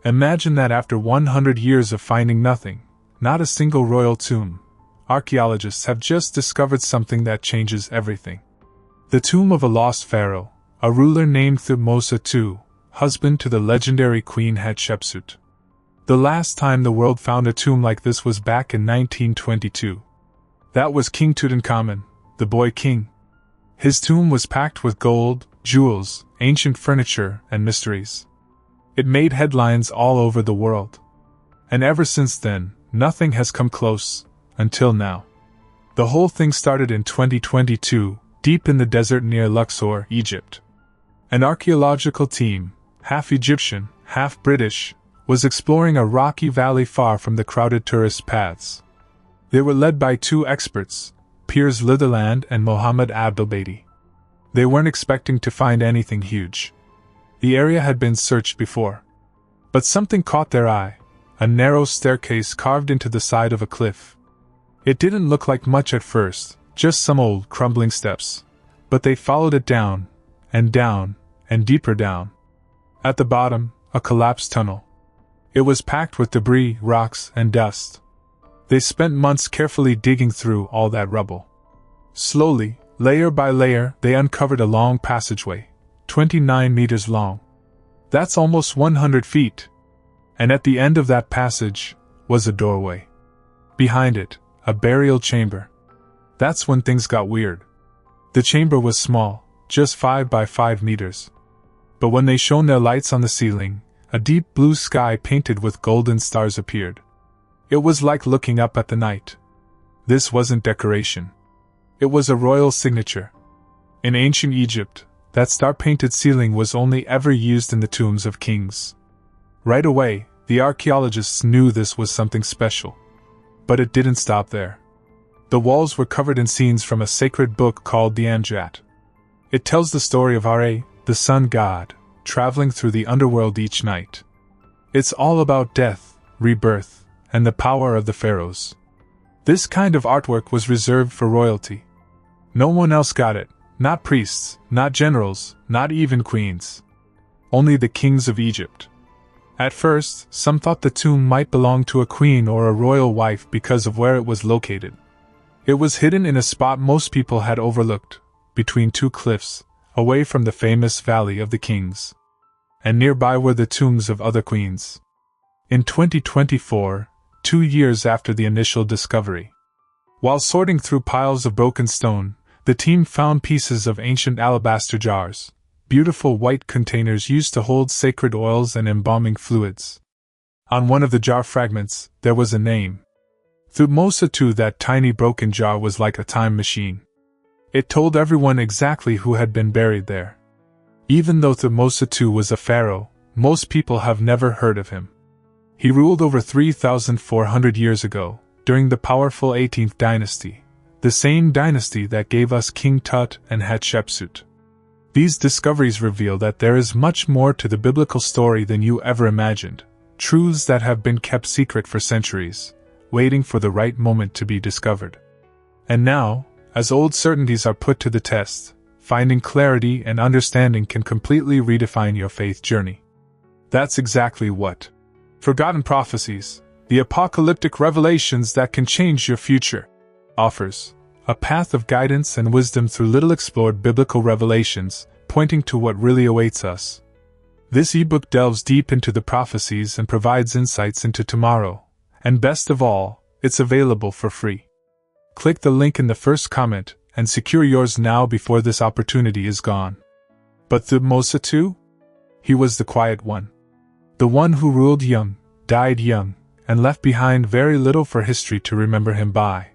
Imagine that after 100 years of finding nothing, not a single royal tomb, archaeologists have just discovered something that changes everything. The tomb of a lost pharaoh, a ruler named Thutmose II, husband to the legendary Queen Hatshepsut. The last time the world found a tomb like this was back in 1922. That was King Tutankhamun, the boy king. His tomb was packed with gold, jewels, ancient furniture, and mysteries. It made headlines all over the world. And ever since then, nothing has come close, until now. The whole thing started in 2022, deep in the desert near Luxor, Egypt. An archaeological team, half Egyptian, half British, was exploring a rocky valley far from the crowded tourist paths. They were led by two experts, Piers Litherland and Mohammed Abdelbadi. They weren't expecting to find anything huge. The area had been searched before. But something caught their eye, a narrow staircase carved into the side of a cliff. It didn't look like much at first, just some old, crumbling steps. But they followed it down, and deeper down. At the bottom, a collapsed tunnel. It was packed with debris, rocks, and dust. They spent months carefully digging through all that rubble. Slowly, layer by layer, they uncovered a long passageway, 29 meters long. That's almost 100 feet. And at the end of that passage was a doorway. Behind it, a burial chamber. That's when things got weird. The chamber was small, just 5 by 5 meters. But when they shone their lights on the ceiling, a deep blue sky painted with golden stars appeared. It was like looking up at the night. This wasn't decoration. It was a royal signature. In ancient Egypt, that star-painted ceiling was only ever used in the tombs of kings. Right away, the archaeologists knew this was something special. But it didn't stop there. The walls were covered in scenes from a sacred book called the Amjad. It tells the story of Ra, the sun god, traveling through the underworld each night. It's all about death, rebirth, and the power of the pharaohs. This kind of artwork was reserved for royalty. No one else got it, not priests, not generals, not even queens. Only the kings of Egypt. At first, some thought the tomb might belong to a queen or a royal wife because of where it was located. It was hidden in a spot most people had overlooked, between two cliffs, away from the famous Valley of the Kings. And nearby were the tombs of other queens. In 2024, 2 years after the initial discovery, while sorting through piles of broken stone, the team found pieces of ancient alabaster jars, beautiful white containers used to hold sacred oils and embalming fluids. On one of the jar fragments, there was a name. Thutmose II. That tiny broken jar was like a time machine. It told everyone exactly who had been buried there. Even though Thutmose II was a pharaoh, most people have never heard of him. He ruled over 3,400 years ago, during the powerful 18th dynasty, the same dynasty that gave us King Tut and Hatshepsut. These discoveries reveal that there is much more to the biblical story than you ever imagined, truths that have been kept secret for centuries, waiting for the right moment to be discovered. And now, as old certainties are put to the test, finding clarity and understanding can completely redefine your faith journey. That's exactly what Forgotten Prophecies, the apocalyptic revelations that can change your future, offers. A path of guidance and wisdom through little explored biblical revelations, pointing to what really awaits us. This ebook delves deep into the prophecies and provides insights into tomorrow, and best of all, it's available for free. Click the link in the first comment and secure yours now before this opportunity is gone. But Thutmose II? He was the quiet one. The one who ruled young, died young, and left behind very little for history to remember him by.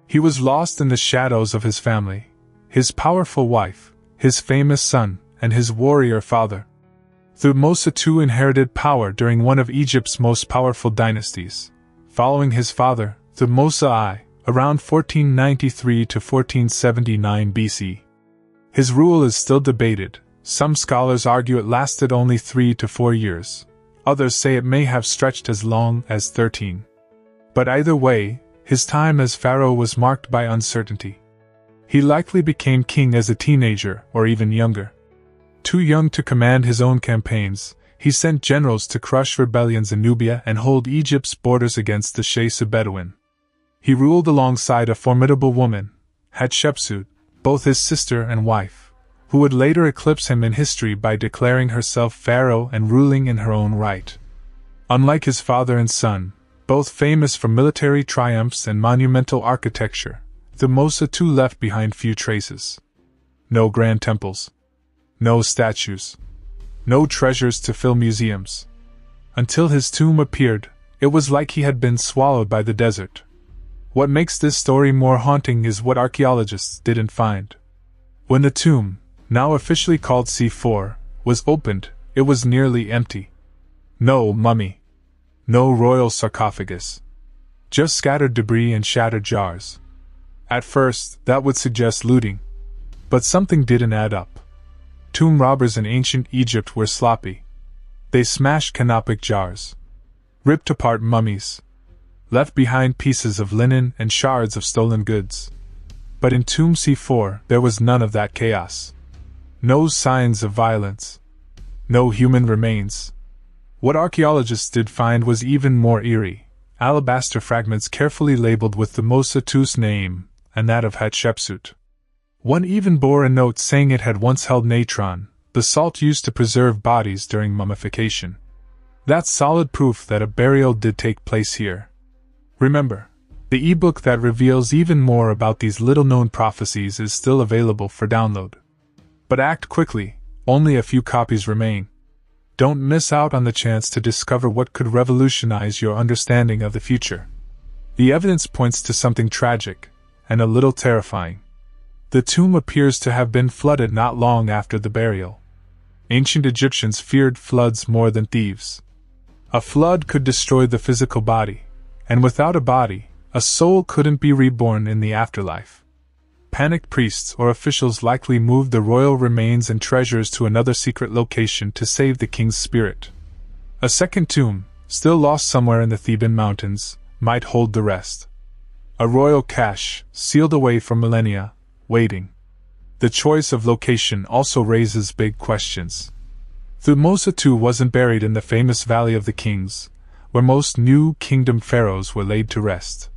He was lost in the shadows of his family, his powerful wife, his famous son, and his warrior father. Thutmose II inherited power during one of Egypt's most powerful dynasties, following his father, Thutmose I, around 1493 to 1479 BC. His rule is still debated. Some scholars argue it lasted only 3 to 4 years. Others say it may have stretched as long as 13. But either way, his time as pharaoh was marked by uncertainty. He likely became king as a teenager or even younger. Too young to command his own campaigns, He sent generals to crush rebellions in Nubia and hold Egypt's borders against the Shaisu Bedouin. He ruled alongside a formidable woman, Hatshepsut, both his sister and wife, who would later eclipse him in history by declaring herself pharaoh and ruling in her own right. Unlike his father and son, both famous for military triumphs and monumental architecture, Thutmose II left behind few traces. No grand temples. No statues. No treasures to fill museums. Until his tomb appeared, it was like he had been swallowed by the desert. What makes this story more haunting is what archaeologists didn't find. When the tomb, now officially called C4, was opened, it was nearly empty. No mummy. No royal sarcophagus. Just scattered debris and shattered jars. At first, that would suggest looting. But something didn't add up. Tomb robbers in ancient Egypt were sloppy. They smashed canopic jars, ripped apart mummies, left behind pieces of linen and shards of stolen goods. But in Tomb C4, there was none of that chaos. No signs of violence. No human remains. What archaeologists did find was even more eerie: alabaster fragments carefully labeled with Thutmose II's name and that of Hatshepsut. One even bore a note saying it had once held natron, the salt used to preserve bodies during mummification. That's solid proof that a burial did take place here. Remember, the ebook that reveals even more about these little-known prophecies is still available for download. But act quickly, only a few copies remain. Don't miss out on the chance to discover what could revolutionize your understanding of the future. The evidence points to something tragic, and a little terrifying. The tomb appears to have been flooded not long after the burial. Ancient Egyptians feared floods more than thieves. A flood could destroy the physical body, and without a body, a soul couldn't be reborn in the afterlife. Panicked priests or officials likely moved the royal remains and treasures to another secret location to save the king's spirit. A second tomb, still lost somewhere in the Theban mountains, might hold the rest. A royal cache, sealed away for millennia, waiting. The choice of location also raises big questions. Thutmose II wasn't buried in the famous Valley of the Kings, where most New Kingdom pharaohs were laid to rest.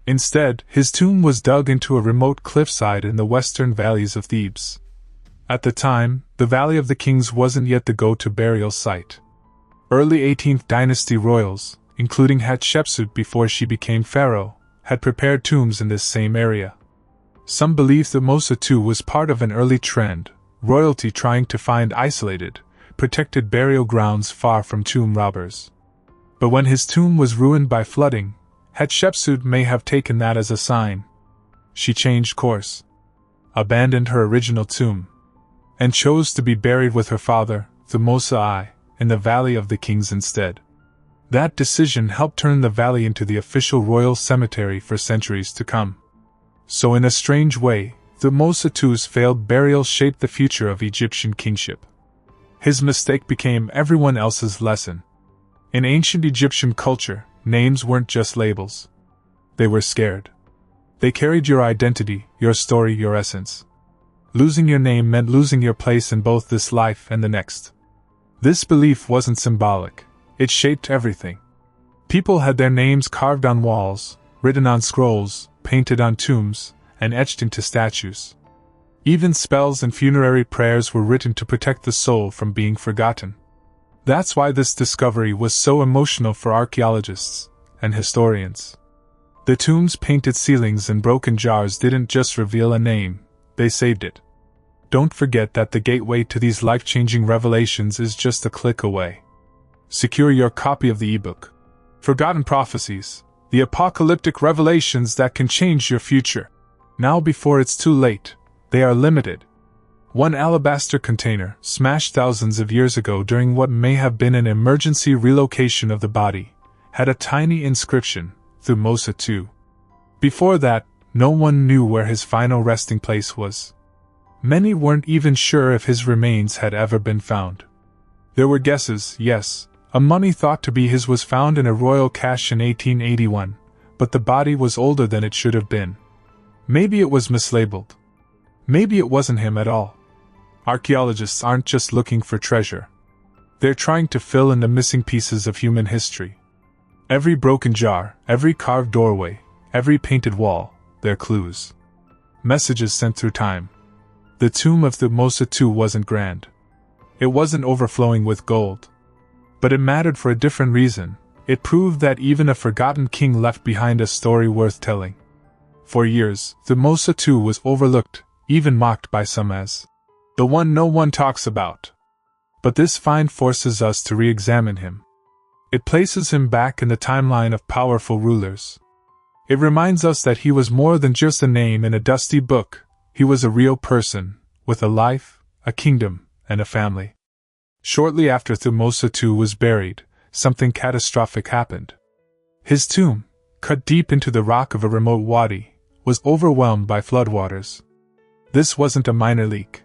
Instead, his tomb was dug into a remote cliffside in the western valleys of Thebes. At the time, the Valley of the Kings wasn't yet the go-to burial site. Early 18th dynasty royals, including Hatshepsut before she became pharaoh, had prepared tombs in this same area. Some believe Thutmose II was part of an early trend, royalty trying to find isolated, protected burial grounds far from tomb robbers. But when his tomb was ruined by flooding, Hatshepsut may have taken that as a sign. She changed course, abandoned her original tomb, and chose to be buried with her father, Thutmose I, in the Valley of the Kings instead. That decision helped turn the valley into the official royal cemetery for centuries to come. So in a strange way, Thutmose II's failed burial shaped the future of Egyptian kingship. His mistake became everyone else's lesson. In ancient Egyptian culture, names weren't just labels. They were scared. They carried your identity, your story, your essence. Losing your name meant losing your place in both this life and the next. This belief wasn't symbolic. It shaped everything. People had their names carved on walls, written on scrolls, painted on tombs, and etched into statues. Even spells and funerary prayers were written to protect the soul from being forgotten. That's why this discovery was so emotional for archaeologists and historians. The tomb's painted ceilings and broken jars didn't just reveal a name, they saved it. Don't forget that the gateway to these life-changing revelations is just a click away. Secure your copy of the ebook. Forgotten Prophecies, the apocalyptic revelations that can change your future. Now before it's too late, they are limited. One alabaster container, smashed thousands of years ago during what may have been an emergency relocation of the body, had a tiny inscription, Thutmose II. Before that, no one knew where his final resting place was. Many weren't even sure if his remains had ever been found. There were guesses, yes. A mummy thought to be his was found in a royal cache in 1881, but the body was older than it should have been. Maybe it was mislabeled. Maybe it wasn't him at all. Archaeologists aren't just looking for treasure. They're trying to fill in the missing pieces of human history. Every broken jar, every carved doorway, every painted wall, they're clues. Messages sent through time. The tomb of Thutmose II wasn't grand. It wasn't overflowing with gold. But it mattered for a different reason. It proved that even a forgotten king left behind a story worth telling. For years, Thutmose II was overlooked, even mocked by some as the one no one talks about. But this find forces us to re-examine him. It places him back in the timeline of powerful rulers. It reminds us that he was more than just a name in a dusty book. He was a real person, with a life, a kingdom, and a family. Shortly after Thutmose II was buried, something catastrophic happened. His tomb, cut deep into the rock of a remote wadi, was overwhelmed by floodwaters. This wasn't a minor leak.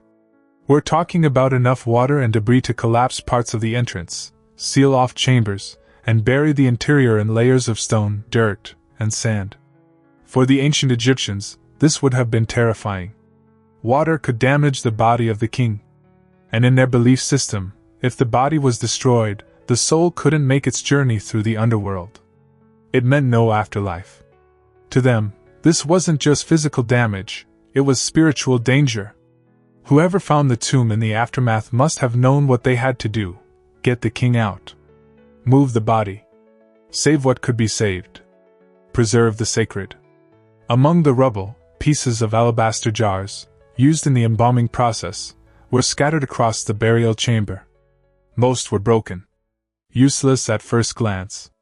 We're talking about enough water and debris to collapse parts of the entrance, seal off chambers, and bury the interior in layers of stone, dirt, and sand. For the ancient Egyptians, this would have been terrifying. Water could damage the body of the king. And in their belief system, if the body was destroyed, the soul couldn't make its journey through the underworld. It meant no afterlife. To them, this wasn't just physical damage, it was spiritual danger. Whoever found the tomb in the aftermath must have known what they had to do: get the king out. Move the body. Save what could be saved. Preserve the sacred. Among the rubble, pieces of alabaster jars, used in the embalming process, were scattered across the burial chamber. Most were broken. Useless at first glance.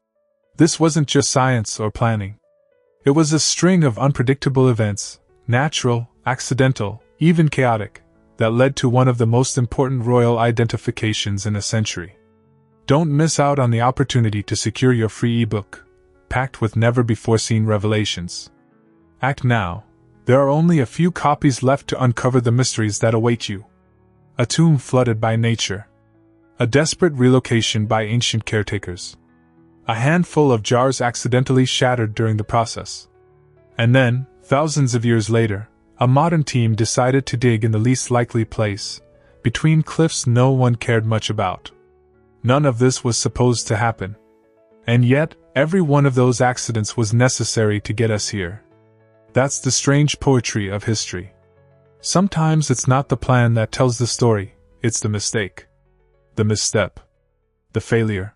This wasn't just science or planning. It was a string of unpredictable events, natural, accidental, even chaotic, that led to one of the most important royal identifications in a century. Don't miss out on the opportunity to secure your free ebook, packed with never-before-seen revelations. Act now. There are only a few copies left to uncover the mysteries that await you. A tomb flooded by nature. A desperate relocation by ancient caretakers. A handful of jars accidentally shattered during the process. And then, thousands of years later, a modern team decided to dig in the least likely place, between cliffs no one cared much about. None of this was supposed to happen. And yet, every one of those accidents was necessary to get us here. That's the strange poetry of history. Sometimes it's not the plan that tells the story, it's the mistake. The misstep. The failure.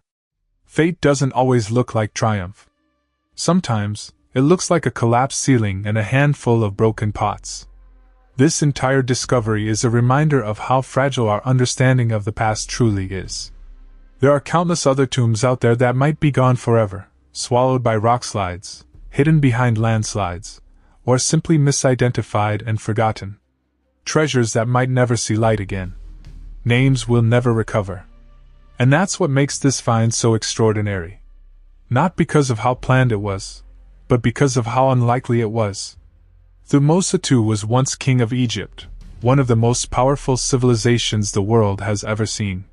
Fate doesn't always look like triumph. Sometimes, it looks like a collapsed ceiling and a handful of broken pots. This entire discovery is a reminder of how fragile our understanding of the past truly is. There are countless other tombs out there that might be gone forever, swallowed by rockslides, hidden behind landslides, or simply misidentified and forgotten. Treasures that might never see light again. Names we'll never recover. And that's what makes this find so extraordinary. Not because of how planned it was, but because of how unlikely it was. Thutmose II was once king of Egypt, one of the most powerful civilizations the world has ever seen.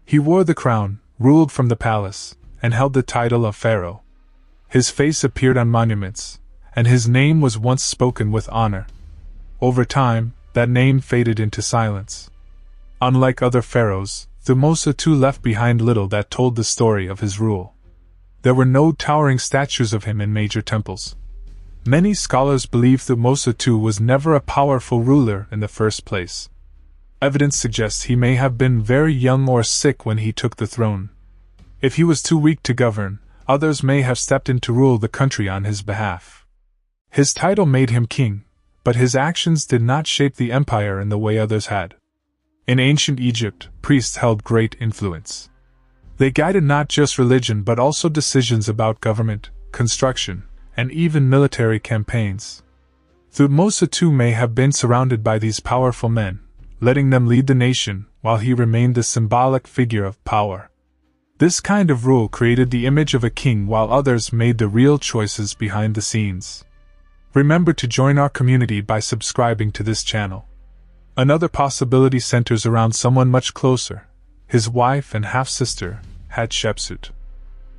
He wore the crown, ruled from the palace, and held the title of Pharaoh. His face appeared on monuments, and his name was once spoken with honor. Over time, that name faded into silence. Unlike other pharaohs, Thutmose II left behind little that told the story of his rule. There were no towering statues of him in major temples. Many scholars believe Thutmose II was never a powerful ruler in the first place. Evidence suggests he may have been very young or sick when he took the throne. If he was too weak to govern, others may have stepped in to rule the country on his behalf. His title made him king, but his actions did not shape the empire in the way others had. In ancient Egypt, priests held great influence. They guided not just religion but also decisions about government, construction, and even military campaigns. Thutmose II may have been surrounded by these powerful men, letting them lead the nation while he remained the symbolic figure of power. This kind of rule created the image of a king while others made the real choices behind the scenes. Remember to join our community by subscribing to this channel. Another possibility centers around someone much closer, his wife and half-sister, Hatshepsut.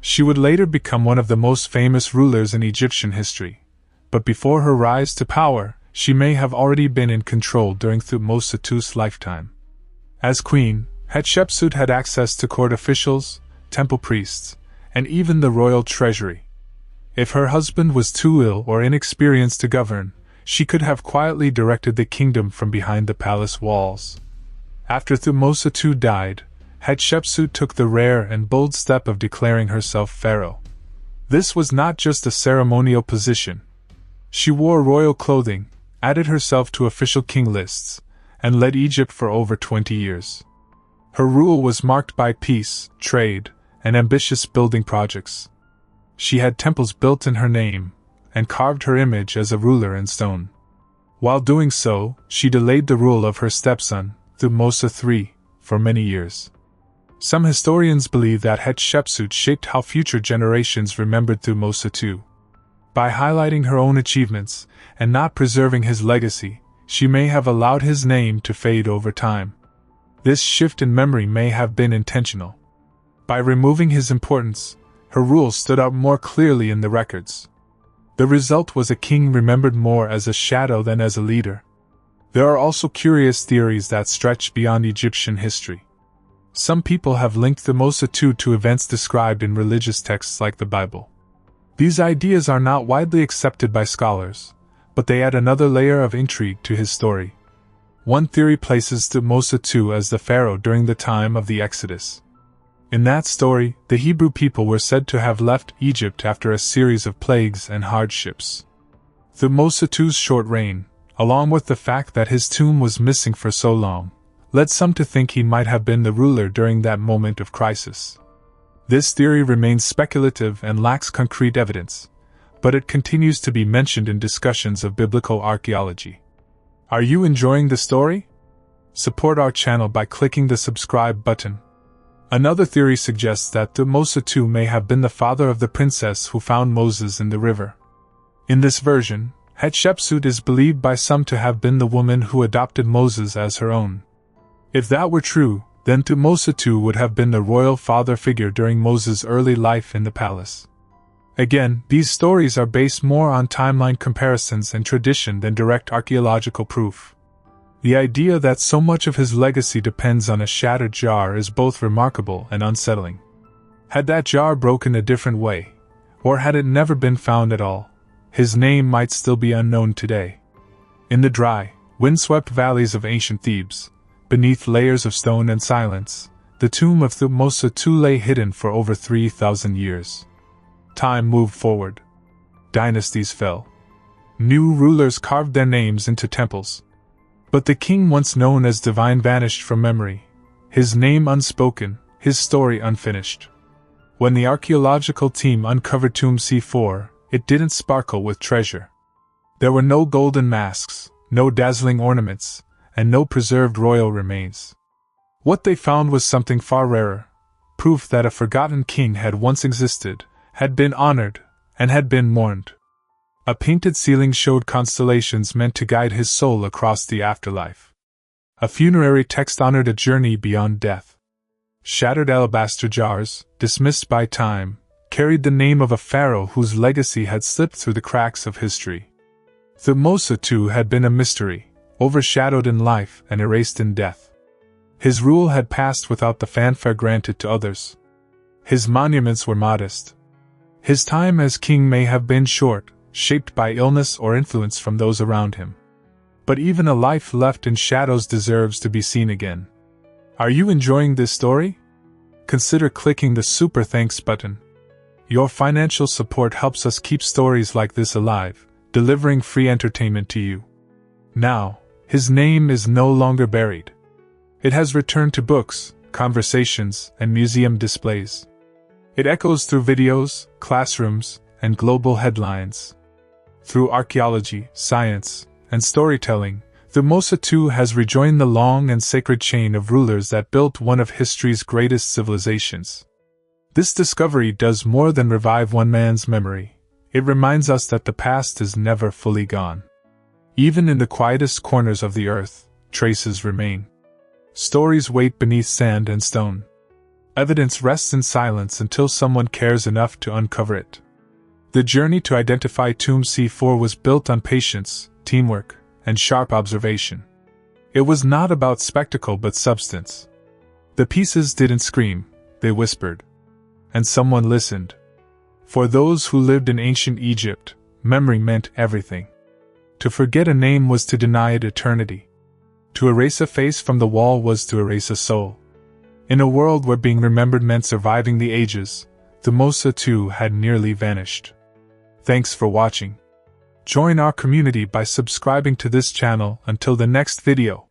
She would later become one of the most famous rulers in Egyptian history, but before her rise to power, she may have already been in control during Thutmose II's lifetime. As queen, Hatshepsut had access to court officials, temple priests, and even the royal treasury. If her husband was too ill or inexperienced to govern, she could have quietly directed the kingdom from behind the palace walls. After Thutmose II died, Hatshepsut took the rare and bold step of declaring herself pharaoh. This was not just a ceremonial position. She wore royal clothing, added herself to official king lists, and led Egypt for over 20 years. Her rule was marked by peace, trade, and ambitious building projects. She had temples built in her name, and carved her image as a ruler in stone. While doing so, she delayed the rule of her stepson, Thutmose III, for many years. Some historians believe that Hatshepsut shaped how future generations remembered Thutmose II. By highlighting her own achievements, and not preserving his legacy, she may have allowed his name to fade over time. This shift in memory may have been intentional. By removing his importance, her rule stood out more clearly in the records. The result was a king remembered more as a shadow than as a leader. There are also curious theories that stretch beyond Egyptian history. Some people have linked Thutmose II to events described in religious texts like the Bible. These ideas are not widely accepted by scholars, but they add another layer of intrigue to his story. One theory places Thutmose II as the pharaoh during the time of the Exodus. In that story, the Hebrew people were said to have left Egypt after a series of plagues and hardships. Thutmose II's short reign, along with the fact that his tomb was missing for so long, led some to think he might have been the ruler during that moment of crisis. This theory remains speculative and lacks concrete evidence, but it continues to be mentioned in discussions of biblical archaeology. Are you enjoying the story? Support our channel by clicking the subscribe button. Another theory suggests that Thutmose II may have been the father of the princess who found Moses in the river. In this version, Hatshepsut is believed by some to have been the woman who adopted Moses as her own. If that were true, then Thutmose II would have been the royal father figure during Moses' early life in the palace. Again, these stories are based more on timeline comparisons and tradition than direct archaeological proof. The idea that so much of his legacy depends on a shattered jar is both remarkable and unsettling. Had that jar broken a different way, or had it never been found at all, his name might still be unknown today. In the dry, windswept valleys of ancient Thebes, beneath layers of stone and silence, the tomb of Thutmose II lay hidden for over 3,000 years. Time moved forward. Dynasties fell. New rulers carved their names into temples. But the king once known as divine vanished from memory, his name unspoken, his story unfinished. When the archaeological team uncovered Tomb C4, it didn't sparkle with treasure. There were no golden masks, no dazzling ornaments, and no preserved royal remains. What they found was something far rarer, proof that a forgotten king had once existed, had been honored, and had been mourned. A painted ceiling showed constellations meant to guide his soul across the afterlife. A funerary text honored a journey beyond death. Shattered alabaster jars, dismissed by time, carried the name of a pharaoh whose legacy had slipped through the cracks of history. Thutmose II had been a mystery, overshadowed in life and erased in death. His rule had passed without the fanfare granted to others. His monuments were modest. His time as king may have been short, shaped by illness or influence from those around him. But even a life left in shadows deserves to be seen again. Are you enjoying this story? Consider clicking the Super Thanks button. Your financial support helps us keep stories like this alive, delivering free entertainment to you. Now, his name is no longer buried. It has returned to books, conversations, and museum displays. It echoes through videos, classrooms, and global headlines. Through archaeology, science, and storytelling, Thutmose II has rejoined the long and sacred chain of rulers that built one of history's greatest civilizations. This discovery does more than revive one man's memory. It reminds us that the past is never fully gone. Even in the quietest corners of the earth, traces remain. Stories wait beneath sand and stone. Evidence rests in silence until someone cares enough to uncover it. The journey to identify Tomb C4 was built on patience, teamwork, and sharp observation. It was not about spectacle but substance. The pieces didn't scream, they whispered. And someone listened. For those who lived in ancient Egypt, memory meant everything. To forget a name was to deny it eternity. To erase a face from the wall was to erase a soul. In a world where being remembered meant surviving the ages, the Mosa too had nearly vanished. Thanks for watching. Join our community by subscribing to this channel until the next video.